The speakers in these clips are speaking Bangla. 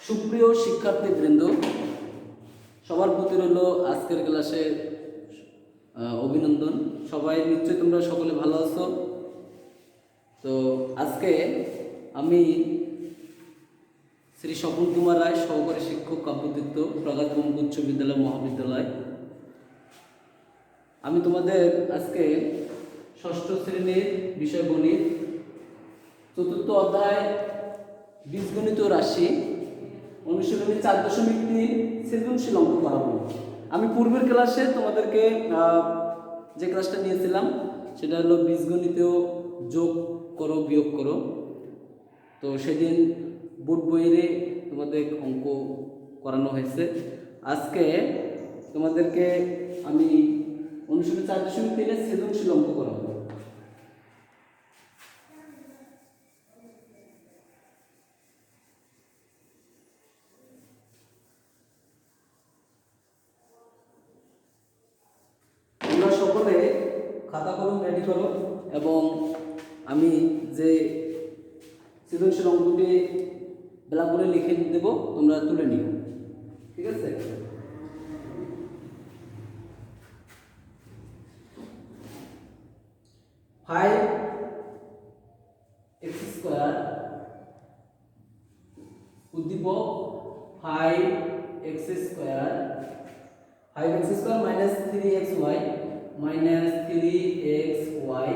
সুপ্রিয় শিক্ষার্থীবৃন্দ, সবার প্রতি রইল আজকের ক্লাসে অভিনন্দন। সবাই নিশ্চয়ই তোমরা সকলে ভালো আছো। তো আজকে আমি শ্রী স্বপন কুমার রায়, সহকারী শিক্ষক, কাব্যতীর্থ, প্রকাশবঙ্গ উচ্চ বিদ্যালয় মহাবিদ্যালয়, আমি তোমাদের আজকে ষষ্ঠ শ্রেণীর বিষয় গণিত চতুর্থ অধ্যায় বীজগণিত রাশি অনুশীলনী 4.3 সৃজনশীল অঙ্ক করাবো। আমি পূর্বের ক্লাসে তোমাদেরকে যে ক্লাসটা নিয়েছিলাম সেটা হলো বীজগণিতেও যোগ করো বিয়োগ করো। তো সেদিন বোর্ড বইয়ে তোমাদের অঙ্ক করানো হয়েছে। আজকে তোমাদেরকে আমি অনুশীলনী 4.3 সৃজনশীল অঙ্ক করাবো। তোমরা সকলে খাতা কলম রেডি করো এবং আমি যে সৃজনশীল অঙ্কটি ব্ল্যাকবোর্ডে লিখে দেবো, তোমরা তুলে নিও, ঠিক আছে? 5x² উদ্দীপক 5x² minus 3xy minus 3xy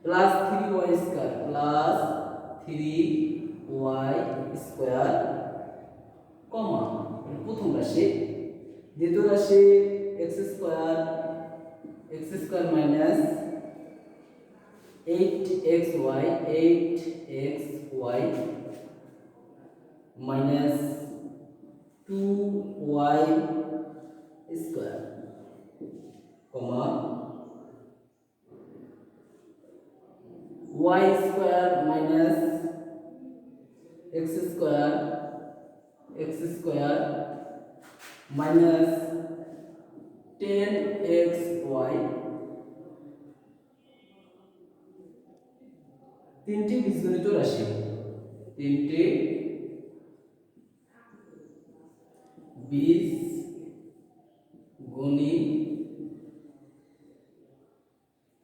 plus 3y square plus 3y square কমা প্রথম রাশি, দ্বিতীয় রাশি x square minus 8xy minus 2y square comma y square minus x square minus 10xy। তিনটি বীজগণিত রাশি, তিনটি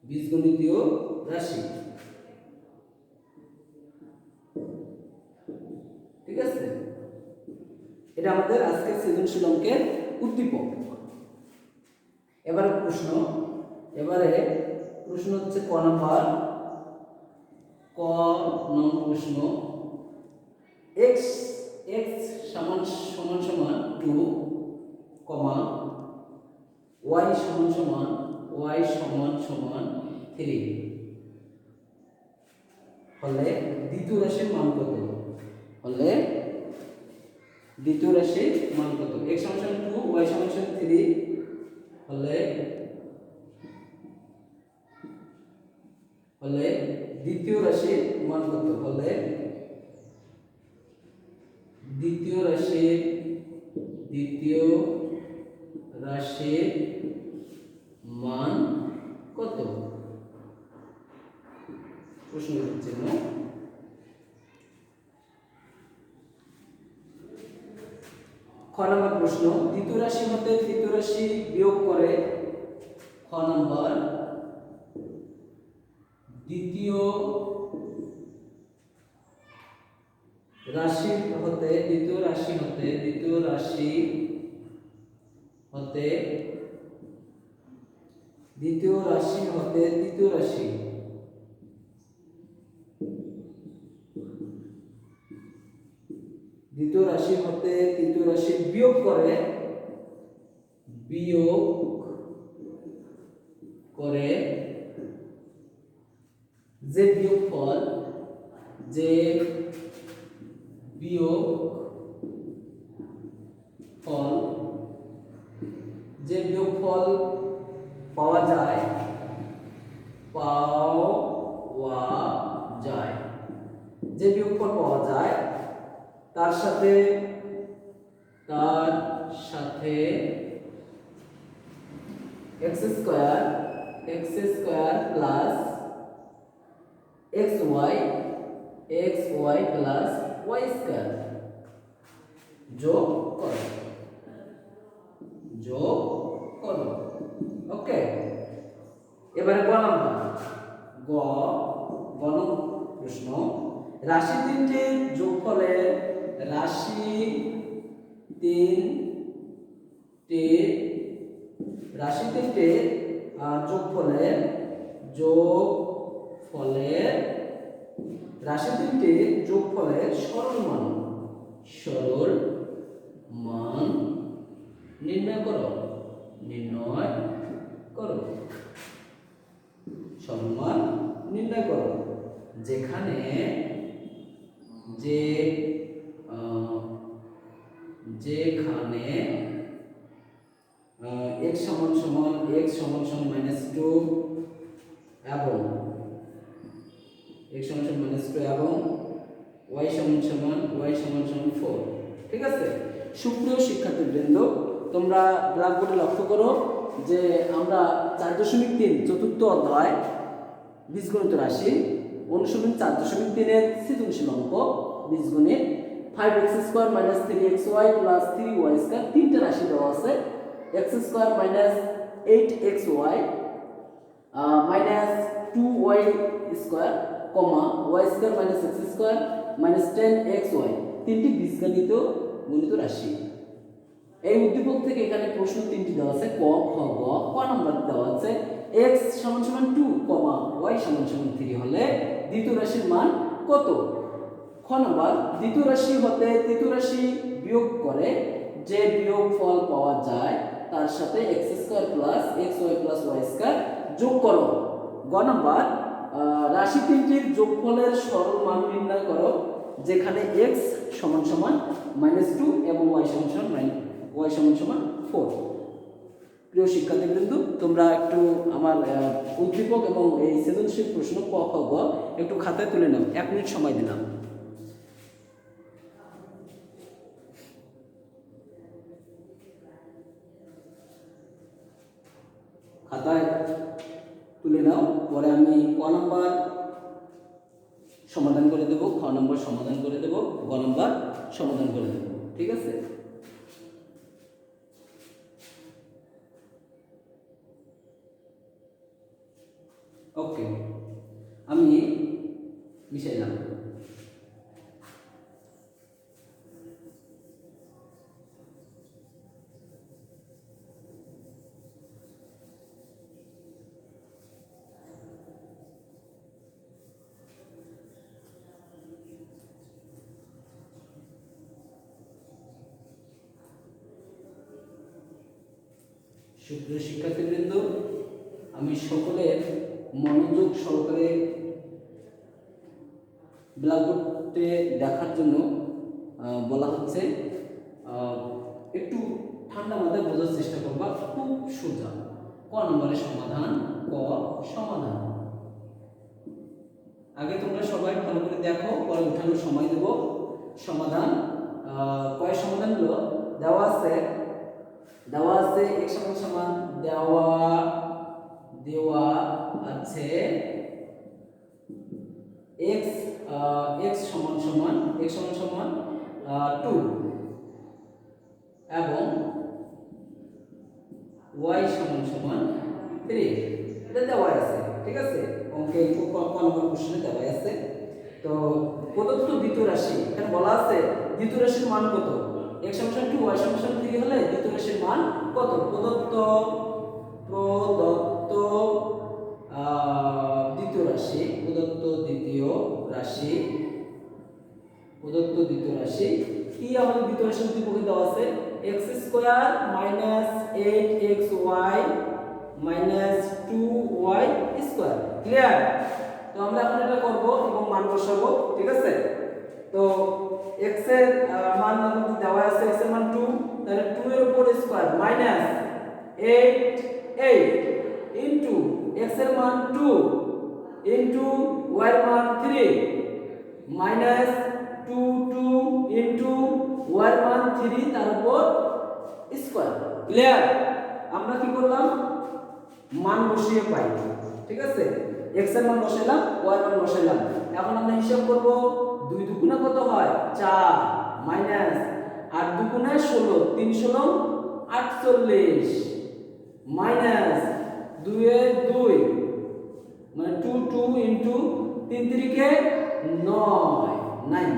বীজগণিতীয় রাশি, ঠিক আছে? এটা আমাদের আজকের সৃজনশীল অঙ্কের উদ্দীপক। এবারে প্রশ্ন হচ্ছে ক নম্বর প্রশ্ন, x সমান 2, y সমান 3 হলে দ্বিতীয় রাশির মান কত? x সমান 2, y সমান 3 হলে দ্বিতীয় রাশির মান কত? দ্বিতীয় রাশির মান কত? প্রশ্ন হচ্ছে না। খ নম্বর প্রশ্ন, দ্বিতীয় রাশি হতে তৃতীয় রাশি বিয়োগ করে। খ নম্বর, দ্বিতীয় রাশি হতে তৃতীয় রাশি বিয়োগ করে যে বিয়োগফল পাওয়া যায় তার সাথে x square plus xy plus y square যোগ করো, যোগ করো। ওকে, এবারে গ নাম্বার, গ প্রশ্ন, রাশি তিনটির যোগফলের রাশি তিনটির যোগফলের রাশি তিনটির যোগফলের সরল মান নির্ণয় করো, সরল মান নির্ণয় করো। যেখানে x সমান সমান -2 এবং x সমান সমান -2 এবং y সমান সমান 4। ঠিক আছে, সুপ্রিয় শিক্ষার্থীবৃন্দ, তোমরা ব্ল্যাকবোর্ডে লক্ষ্য করো যে আমরা 4.3 চতুর্থ অধ্যায় বীজগণিত রাশি অনুশীলন 4.3 এর সৃজনশীল অঙ্ক বীজগণিত 5x² - 3xy + 3y² তিনটা রাশি দেওয়া আছে। x² - 8xy -2y², y² - x² -10xy তিনটি বীজগণিত গণিত রাশি। এই উদ্দীপক থেকে এখানে প্রশ্ন তিনটি দেওয়া আছে, ক, খ, গ। ক নাম্বার দেওয়া আছে x সমান সমান 2, y সমান সমান 3 হলে দ্বিতীয় রাশির মান কত? খ নাম্বার, দ্বিতীয় রাশি হতে তৃতীয় রাশি বিয়োগ করে যে বিয়োগফল পাওয়া যায় তার সাথে x² + xy + y² যোগ করো। গ নাম্বার, রাশি তিনটির যোগফলের সরল মান নির্ণয় করো যেখানে x সমান সমান -2 এবং y সমান সমান 4। প্রিয় শিক্ষার্থীবৃন্দ, তোমরা একটু আমার উদ্দীপক এবং এই সৃজনশীল প্রশ্ন ক, খ, গ একটু খাতায় তুলে নাও। 1 মিনিট সময় দিলাম। খাতায় তুলে নাও, পরে আমি ক নাম্বার সমাধান করে দেব, খ নাম্বার সমাধান করে দেব, গ নাম্বার সমাধান করে দেব। ঠিক আছে, ওকে, আমি মিশাইলাম। সুপ্রিয় শিক্ষার্থীবৃন্দ, আমি সকলের মনোযোগ সহকারে ব্ল্যাকবোর্ডে দেখার জন্য বলা হচ্ছে। একটু ঠান্ডা মাথায় বোঝার চেষ্টা করবা, খুব সোজা। ক নম্বরের সমাধান, ক সমাধান। আগে তোমরা সবাই ভালো করে দেখো, পরে উঠানোর সময় দেব। সমাধান, কয় সমাধান হলো দেওয়া আছে x সমান সমান দেওয়া আছে x সমান সমান 2 এবং y সমান সমান 3, এটা দেওয়া আছে। ঠিক আছে, অঙ্কে নম্বর প্রশ্নে দেওয়া আছে। তো প্রদত্ত দ্বিতীয় রাশি, এখানে বলা আছে দ্বিতীয় রাশির মান কত? x সমান 2, y সমান 3 হলে দ্বিতীয় রাশির মান কত? প্রদত্ত দ্বিতীয় রাশি কি? আমাদের দ্বিতীয় রাশির উদ্দীপকে দেওয়া আছে x² - 8xy - 2y²। ক্লিয়ার? তো আমরা এখন এটা করব এবং মান বসাবো। ঠিক আছে, তো x এর মান আমাদের দেওয়া আছে, x এর মান 2, তাহলে 2 এর উপর স্কয়ার মাইনাস 8 ইনটু x এর মান 2 ইনটু y এর মান 3 মাইনাস 2 ইনটু y এর মান 3 তার উপর স্কয়ার। ক্লিয়ার? আমরা কি করলাম? মান বসিয়ে পাই। ঠিক আছে, x এর মান বসাইলাম, y এর মান বসাইলাম। এখন আমরা হিসাব করব 2 দুগুণে কত হয়? 4 মাইনাস 8 দুগুণে 16 3 16 48 মাইনাস 2 এ 2 মানে 2 2 ইনটু 3 3 কে 9 9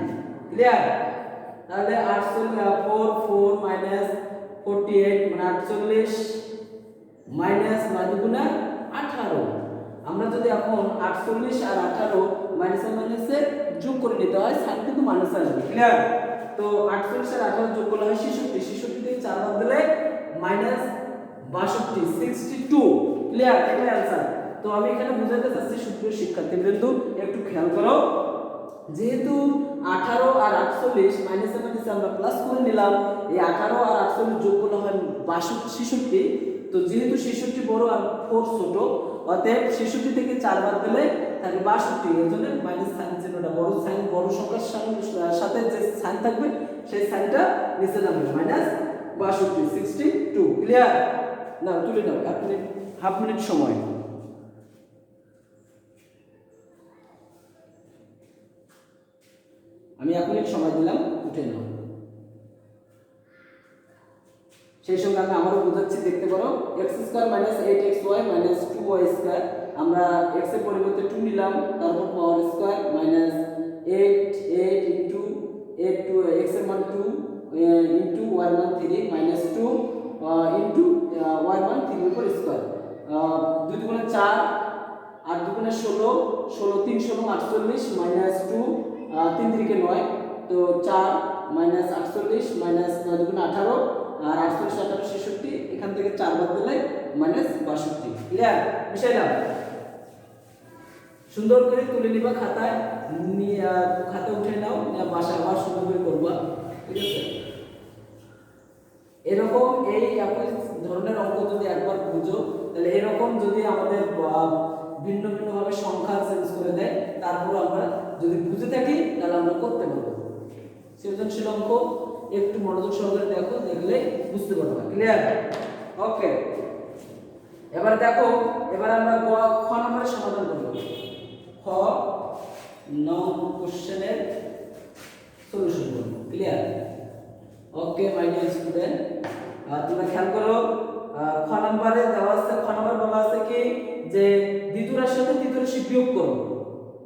ক্লিয়ার। তাহলে 4 4 মাইনাস 48 মানে 48 মাইনাস 9 দুগুণে 18। আমরা যদি এখন 48 আর 18 মাইনাসে মাইনাসে যোগ করে নিতে হয় সাইন কিন্তু মাইনাস আসবে, ক্লিয়ার। তো 48 আর 18 যোগ করলে হয় 66, 66 থেকে 4 বাদ দিলে মাইনাস 62 62, ক্লিয়ার। এটাই आंसर। তো আমি এখানে বুঝাতে চাচ্ছি সুপ্রিয় শিক্ষার্থীবৃন্দ একটু খেয়াল করো, যেহেতু 18 আর 48 মাইনাসে মাইনাসে আমরা প্লাস করে নিলাম, এই 18 আর 48 যোগ করলে হয় 62 66। তো যেহেতু 66 বড় আর 4 ছোট, অতএব 66 থেকে 4 বাদ দিলে থাকে 62, এর জন্য মাইনাস সাইন চিহ্নটা বড় সাইন বড় সংখ্যার সাথে যে সাইন থাকবে সেই সাইনটা নিচে নামবে মাইনাস 62 62, ক্লিয়ার। নাও তুলে নাও, আপনি হাফ মিনিট সময়। আমি 1 মিনিট সময় দিলাম, উঠে নাও। সেই সঙ্গে আমি আবারও বোঝাচ্ছি, দেখতে পারো x² - 8xy - 2y²। আমরা x এর পরিবর্তে 2 নিলাম, তারপর পাওয়ার স্কয়ার মাইনাস 8 8 ইনটু 8 2 x এর মান 2 ইনটু y মান 3 মাইনাস 2 ইনটু y মান 3 এর উপর স্কয়ার। 2 দুগুণে 4 8 দুগুণে 16 16 3 16 48 মাইনাস 2 3 3 কে 9। তো 4 মাইনাস 48 মাইনাস 9 দুগুণে 18 আর 48 18 66, এখান থেকে 4 বাদ দিলে মাইনাস 62, ক্লিয়ার। বিষয়টা সুন্দর করে তুলে নিবা খাতায়, খাতা উঠে নাও, বাসা আবার সুন্দর করে করবা, ঠিক আছে। এরকম এই একই ধরনের অঙ্ক যদি একবার বুঝো, তাহলে এরকম যদি আমাদের ভিন্ন ভিন্ন ভাবে সংখ্যা চেঞ্জ করে দেয়, তারপর আমরা যদি বুঝে থাকি তাহলে আমরা করতে পারবো। সৃজনশীল অঙ্ক একটু মনোযোগ সহকারে দেখো, দেখলে বুঝতে পারবে, ক্লিয়ার। ওকে, এবার দেখো, এবার আমরা খ নম্বরের সমাধান করব। খ নং কোশ্চেনের সলিউশন করব, clear. Okay my dear student, তোমরা খেয়াল করো, খ নম্বরে দেওয়া আছে, খ নম্বরে বলা আছে কি যে দ্বিতীয় রাশির সাথে তৃতীয় রাশি বিয়োগ করো,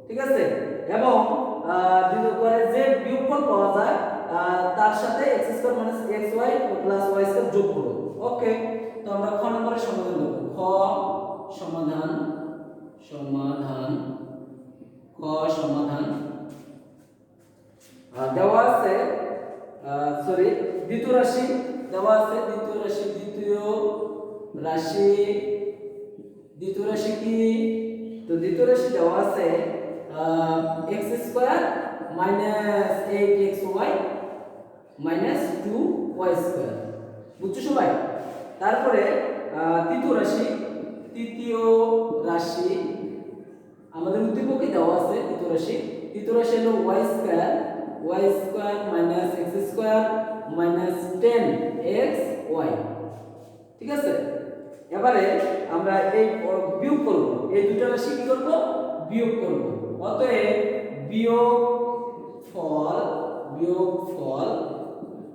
ঠিক আছে। এবং দ্বিতীয় করে যে বিয়োগফল পাওয়া যায় তার সাথে x² - xy + y² যোগ করো। ওকে, তো আমরা খ নম্বরের সমাধান করব। খ সমাধান খ সমাধান দেওয়া আছে, দ্বিতীয় রাশি দেওয়া আছে, দ্বিতীয় রাশি কি? তো দ্বিতীয় রাশি দেওয়া আছে x² - 8xy - 2y², বুঝছো সবাই? তারপরে তৃতীয় রাশি আমাদের উদ্দীপকে দেওয়া আছে, তৃতীয় রাশি হলো y² - x² - 10xy, ঠিক আছে। এবারে আমরা এই বিয়োগ করব, এই দুটো রাশি কি করব? বিয়োগ করব। অতএব বিয়োগফল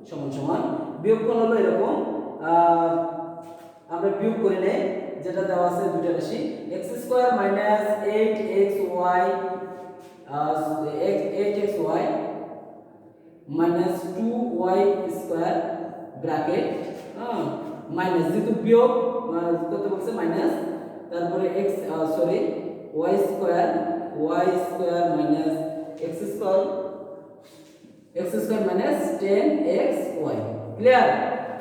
সমান বিয়োগফল হলো এরকম, আমরা বিয়োগ করে নেই, যেটা দেওয়া আছে দুটো রাশি x² - 8xy 2y² bracket minus, যেহেতু বিয়োগ করতে বলছে মাইনাস, তারপরে y² minus x² minus 10xy, clear.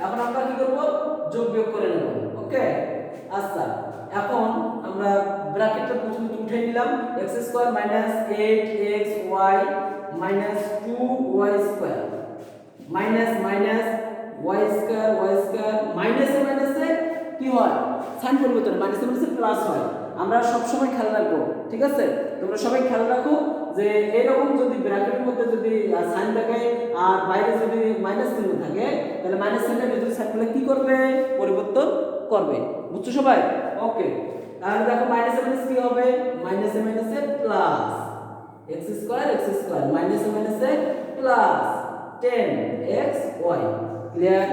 এখন আমরা কি করব? যোগ বিয়োগ করে নেব। ওকে, আচ্ছা, এখন আমরা ব্র্যাকেটটা প্রথমে উঠে নিলাম, x² - 8xy - 2y² minus minus y² মাইনাসে মাইনাসে কি হয়? সাইন পরিবর্তন, মাইনাসে মাইনাসে প্লাস হয়। আমরা সব সময় খেয়াল রাখবো, ঠিক আছে। তোমরা সবাই খেয়াল রাখো যে এরকম যদি ব্র্যাকেটের মধ্যে যদি সাইন থাকে আর বাইরে যদি মাইনাস চিহ্ন থাকে, তাহলে মাইনাস সাইনের ভিতরে সাইনগুলো কি করবে? পরিবর্তন করবে, বুঝছো সবাই? ওকে, তাহলে দেখো মাইনাসে মাইনাস কি হবে? মাইনাসে মাইনাসে প্লাস x² মাইনাসে মাইনাসে প্লাস 10xy ক্লিয়ার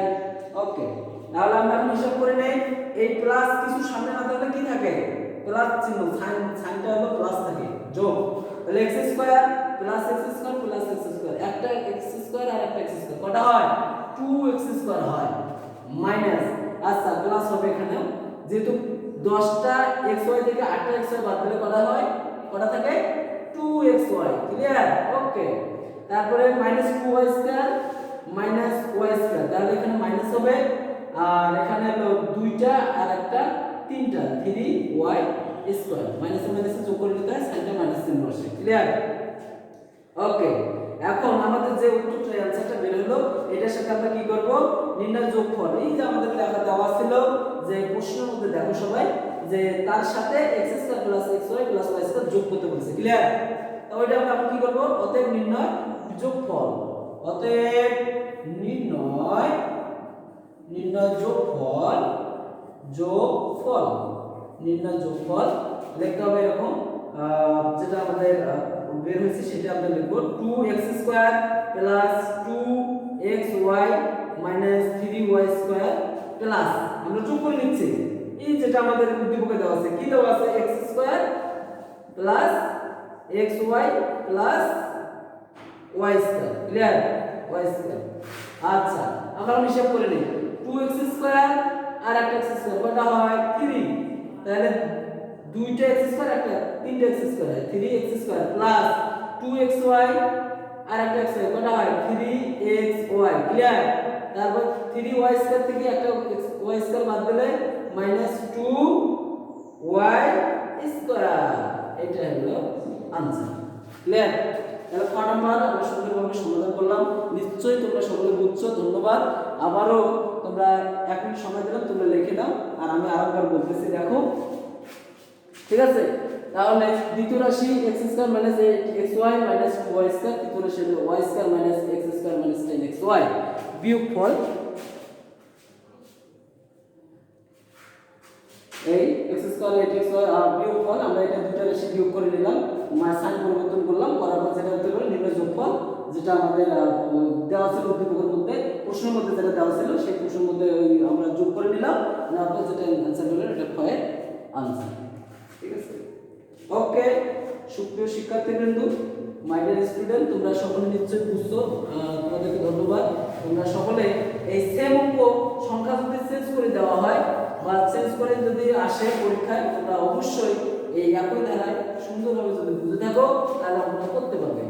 ওকে তাহলে আমরা এখন হিসাব করে নেই এই প্লাস কিছু সামনে না থাকলে কি থাকে প্লাস চিহ্ন সাইনটা হলো প্লাস থাকে যোগ তাহলে x square plus x square plus x square একটা x স্কয়ার আর একটা x স্কয়ার কত হয় 2x স্কয়ার হয় মাইনাস আচ্ছা প্লাস হবে এখানে যেহেতু 10টা xy থেকে 8টা xy বাদ দিলে কত হয় কত থাকে 2xy ক্লিয়ার ওকে তারপরে -2y স্কয়ার y স্কয়ার তাহলে এখানে মাইনাস হবে আর এখানে হলো দুইটা আর একটা তিনটা 3y স্কয়ার মাইনাস মাইনাস যোগ করে নিতে হয় সাইনটা মাইনাস চিহ্ন আসে ক্লিয়ার ওকে এখন আমাদের যে উত্তরটা অ্যানসারটা বের হলো এটার সাথে আমরা কি করব নির্ণয় যোগফল এই যে আমাদের লেখা দেওয়া ছিল যে প্রশ্নের মধ্যে দেখো সবাই যে তার সাথে x square plus xy plus y square যোগ করতে বলেছে ক্লিয়ার তো ওইটা আমরা কি করব অতএব নির্ণয় যোগফল অতএব নির্ণয় যোগফল নির্ণয় যোগফল লিখতে হবে এরকম যেটা আমাদের বের হয়েছে সেটা আমরা লিখব 2x square plus 2xy minus 3y square plus আমরা যোগ করে নিচ্ছি এই যেটা আমাদের উদ্দীপকে দেওয়া আছে কি দেওয়া আছে x square plus xy plus y square clear y square আচ্ছা আমরা হিসাব করে নিই 2x স্কয়ার আর একটা x স্কয়ার কত হয় 3 তাহলে দুইটা x স্কয়ার একটা তিনটা x স্কয়ার হয় 3x স্কয়ার প্লাস 2xy আর একটা x কত হয় 3xy ক্লিয়ার তারপর 3y স্কয়ার থেকে একটা y স্কয়ার বাদ দিলে -2y স্কয়ার এটা হলো आंसर ক্লিয়ার তাহলে ক নাম্বার আমরা সুন্দরভাবে সমাধান করলাম নিশ্চয়ই তোমরা সকলে বুঝছো ধন্যবাদ আবারো তোমরা 1 মিনিট সময় দিলাম তোমরা লিখে দাও আর আমি আরেকবার বলতেছি দেখো ঠিক আছে তাহলে দ্বিতীয় রাশি x square minus 8xy minus 2y square তৃতীয় রাশি y square minus x square minus 10xy বিয়োগফল এই x স্কয়ার 8xy আর বিয়োগফল আমরা এটা দুটো রাশি বিয়োগ করে নিলাম সাইন পরিবর্তন করলাম করার পর যেটা হতে পারে নির্ণয় যোগফল যেটা আমাদের দেওয়া ছিল উদ্দীপকের মধ্যে প্রশ্নের মধ্যে যেটা দেওয়া ছিল সেই প্রশ্নের মধ্যে আমরা যোগ করে নিলাম তারপর যেটা आंसर হলো এটা ফয়ের आंसर ঠিক আছে ওকে সুপ্রিয় শিক্ষার্থীবৃন্দ মাই ডিয়ার স্টুডেন্ট তোমরা সকলে নিশ্চয়ই বুঝছো তোমাদেরকে ধন্যবাদ তোমরা সকলে এই সেম অঙ্ক সংখ্যা যদি চেঞ্জ করে দেওয়া হয় বা চেঞ্জ করে যদি আসে পরীক্ষায় তোমরা অবশ্যই এই একই ধারায় সুন্দরভাবে যদি বুঝে থাকো তাহলে আমরা করতে পারবে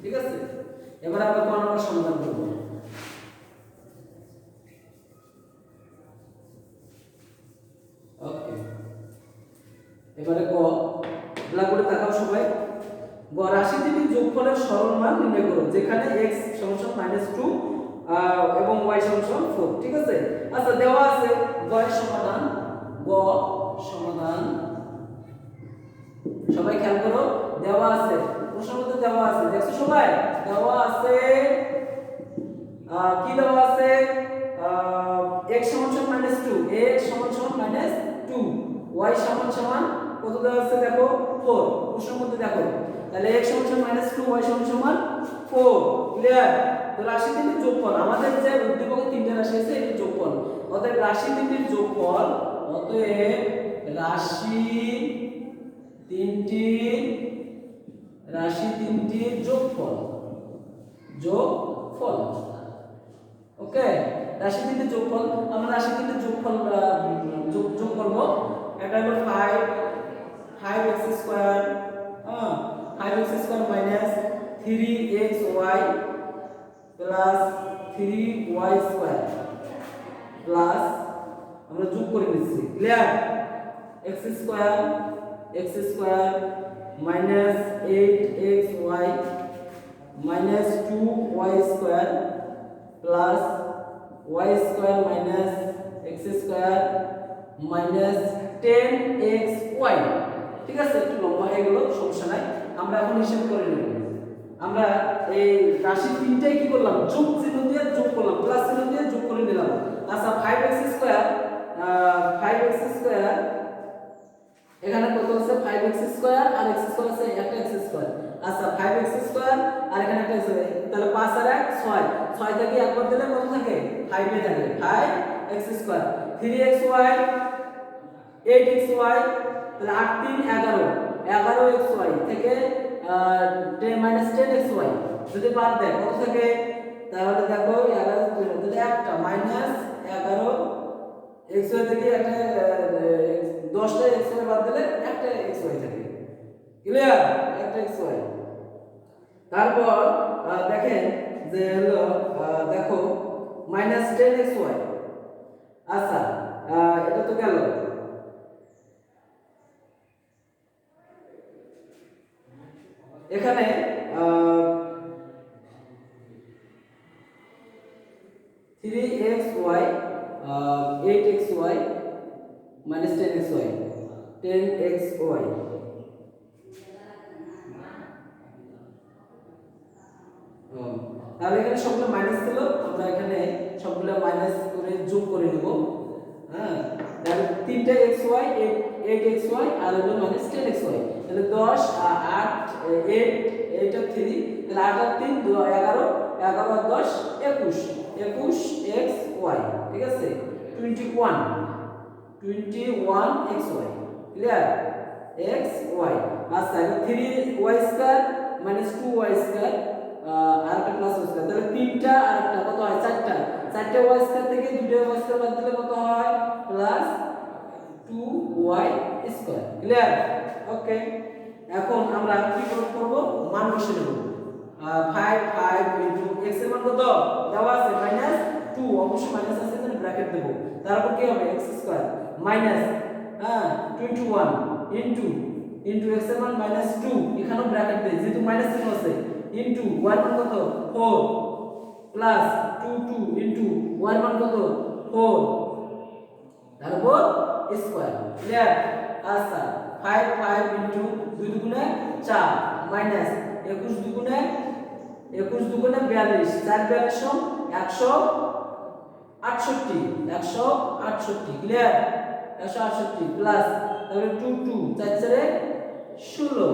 ঠিক আছে এবার আমরা কোন নাম্বার সমাধান করব ওকে এবারে ক ব্ল্যাকবোর্ডে তাকাও সবাই গ রাশি থেকে যোগফলের সরল মান নির্ণয় করো যেখানে x -2 এবং y 4 ঠিক আছে আচ্ছা দেওয়া আছে গ এর সমাধান গ সমাধান সবাই খেয়াল করো দেওয়া আছে প্রশ্নের মধ্যে দেওয়া আছে দেখছো সবাই দেওয়া আছে কি দেওয়া আছে x = -2 x = -2 y = কত দেওয়া আছে দেখো 4 প্রশ্নের মধ্যে দেখো তাহলে x = -2 y = 4 ক্লিয়ার তো রাশি তিনটির যোগফল আমাদের যে উদ্দীপকে তিনটা রাশি আছে এর যোগফল অতএব রাশি তিনটির যোগফল অতএব রাশি তিনটির যোগফল ওকে রাশি তিনটির যোগফল আমরা রাশি তিনটির যোগফল যোগ করব এটা হলো 5x² 5x² minus 3xy plus 3y² plus আমরা যোগ করে নিচ্ছি clear x² minus 8xy minus 2y² plus y² minus x² minus 10xy ঠিক আছে একটু লম্বা হয়ে গেল সমস্যা নাই আমরা এখন হিসাব করে নেব আমরা এই রাশি তিনটাই কি করলাম যোগ চিহ্ন দিয়ে যোগ করলাম প্লাস চিহ্ন দিয়ে যোগ করে নিলাম আচ্ছা 5x² এখানে কত আছে 5x² আর x² আছে একটা x² আচ্ছা 5x² আর এখানে একটা আছে তাহলে 6 থেকে একবার দিলে কত থাকে 5 এ থাকে 5x²। 3xy 8xy তাহলে 8 3 11 11xy থেকে 10-10xy যদি বাদ দেয় কত থাকে, তাহলে দেখো 11 তাহলে একটা -11xy থেকে একটা 10টা xy বাদ দিলে একটা xy থাকে। ক্লিয়ার? একটা xy। তারপর দেখেন যে হলো দেখো -10xy। আচ্ছা এটা তো গেল। এখানে 3xy 8xy -10xy 10xy। তাহলে এখানে সবগুলো মাইনাস ছিল, আমরা এখানে সবগুলো মাইনাস করে যোগ করে নেব। হ্যাঁ, তাহলে 3টা xy 8xy আর হলো -10xy। তাহলে 10 8 8 8 আর 3 তাহলে 8 আর 3 11 11 আর 10 21 21xy। ঠিক আছে? 21xy। ক্লিয়ার? xy। আচ্ছা এখন 3y² -2y² আর একটা প্লাস y², তাহলে 3টা আর একটা কত হয় 4টা 4টা y² থেকে 2টা y² বাদ দিলে কত হয় প্লাস 2y²। ক্লিয়ার? ওকে। এখন আমরা কি করব, মান বসিয়ে দেব। 5 5 x এর মান কত দেওয়া আছে -2, অবশ্যই মাইনাস আছে এখানে ব্র্যাকেট দেব। তারপর কি হবে x² মাইনাস 21 ইনটু x এর মান -2, এখানেও ব্র্যাকেট দেই যেহেতু মাইনাস চিহ্ন আছে, ইনটু y এর মান কত 4 প্লাস 2 ইনটু y এর মান কত 4 তারপর স্কয়ার। ক্লিয়ার? আচ্ছা 5 5 ইনটু 2 দুগুণে 4 মাইনাস 21 দুগুণে 42 4 42 168। ক্লিয়ার? 168 প্লাস তাহলে 2 4 4 16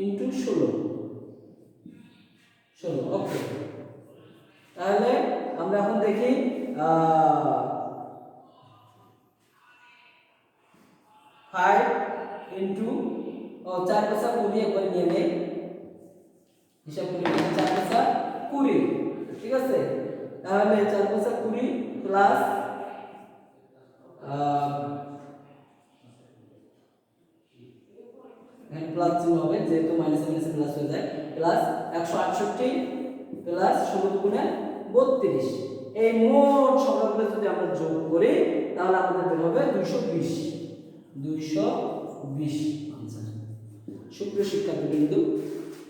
ইনটু 16। ওকে। তাহলে আমরা এখন দেখি 5 ইনটু 4 পাঁচা 20 একবারে নিয়ে নেই, হিসাব করে নিয়ে 4 পাঁচা 20। ঠিক আছে? তাহলে 4 পাঁচা 20 প্লাস এখানে প্লাস চিহ্ন হবে যেহেতু মাইনাস মাইনাস প্লাস হয়ে যায়, প্লাস 168 প্লাস 16 দুগুণে 32। এই মোট সংখ্যাগুলো যদি আমরা যোগ করি তাহলে আমাদের বের হবে 220 আনসার। সুপ্রিয় শিক্ষার্থীবৃন্দ,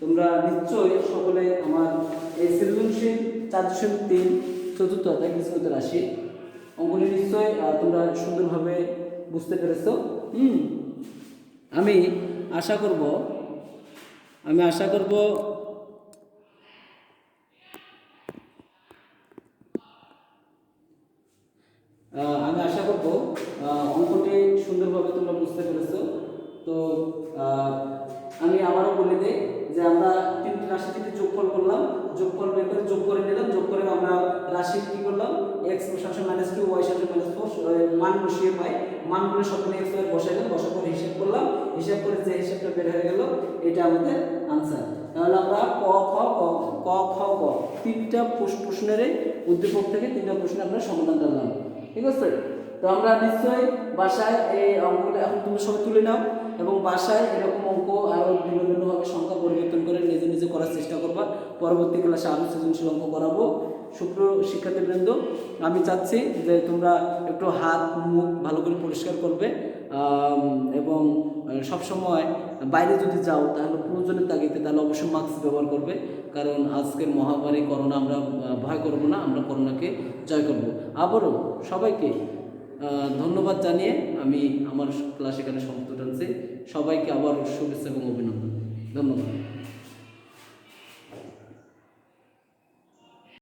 তোমরা নিশ্চয়ই সকলে আমার এই সৃজনশীল 4.3 চতুর্থ অধ্যায় বীজগণিত রাশি অঙ্কটি নিশ্চয়ই তোমরা সুন্দরভাবে বুঝতে পেরেছো। আমি আশা করব অঙ্কটি সুন্দরভাবে তোমরা বুঝতে পেরেছো। তো আমি আবারও বলে দিই যে আমরা তিনটি রাশি থেকে যোগফল করলাম, যোগফল বের করে যোগ করে নিলাম, যোগ করে আমরা রাশি কি করলাম x সমান -2 y সমান -4 মান বসিয়ে পাই, মানগুলো সবগুলো x এর বসাইলাম, বসার পর হিসাব করলাম, হিসাব করে যে হিসাবটা বের হয়ে গেল এটা আমাদের আনসার। তাহলে আমরা ক খ গ তিনটা প্রশ্নের উদ্দীপক থেকে তিনটা প্রশ্নের আমরা সমাধান করলাম। ঠিক আছে? তো আমরা নিশ্চয়ই বাসায় এই অঙ্কটা এখন তুমি সবাই তুলে নাও এবং বাসায় এরকম অঙ্ক আরও বিভিন্নভাবে সংখ্যা পরিবর্তন করে নিজে নিজে করার চেষ্টা করবা। পরবর্তী ক্লাসে আরও সৃজনশীল অঙ্ক করাবো। সুপ্রিয় শিক্ষার্থীবৃন্দ, আমি চাচ্ছি যে তোমরা একটু হাত মুখ ভালো করে পরিষ্কার করবে এবং সবসময় বাইরে যদি যাও তাহলে প্রয়োজনের তাগিদে তাহলে অবশ্যই মাস্ক ব্যবহার করবে, কারণ আজকের মহামারী করোনা আমরা ভয় করব না, আমরা করোনাকে জয় করব। আবারও সবাইকে ধন্যবাদ জানিয়ে আমি আমার ক্লাস এখানে সমাপ্ত টানছি। সবাইকে আবার শুভেচ্ছা এবং অভিনন্দন। ধন্যবাদ।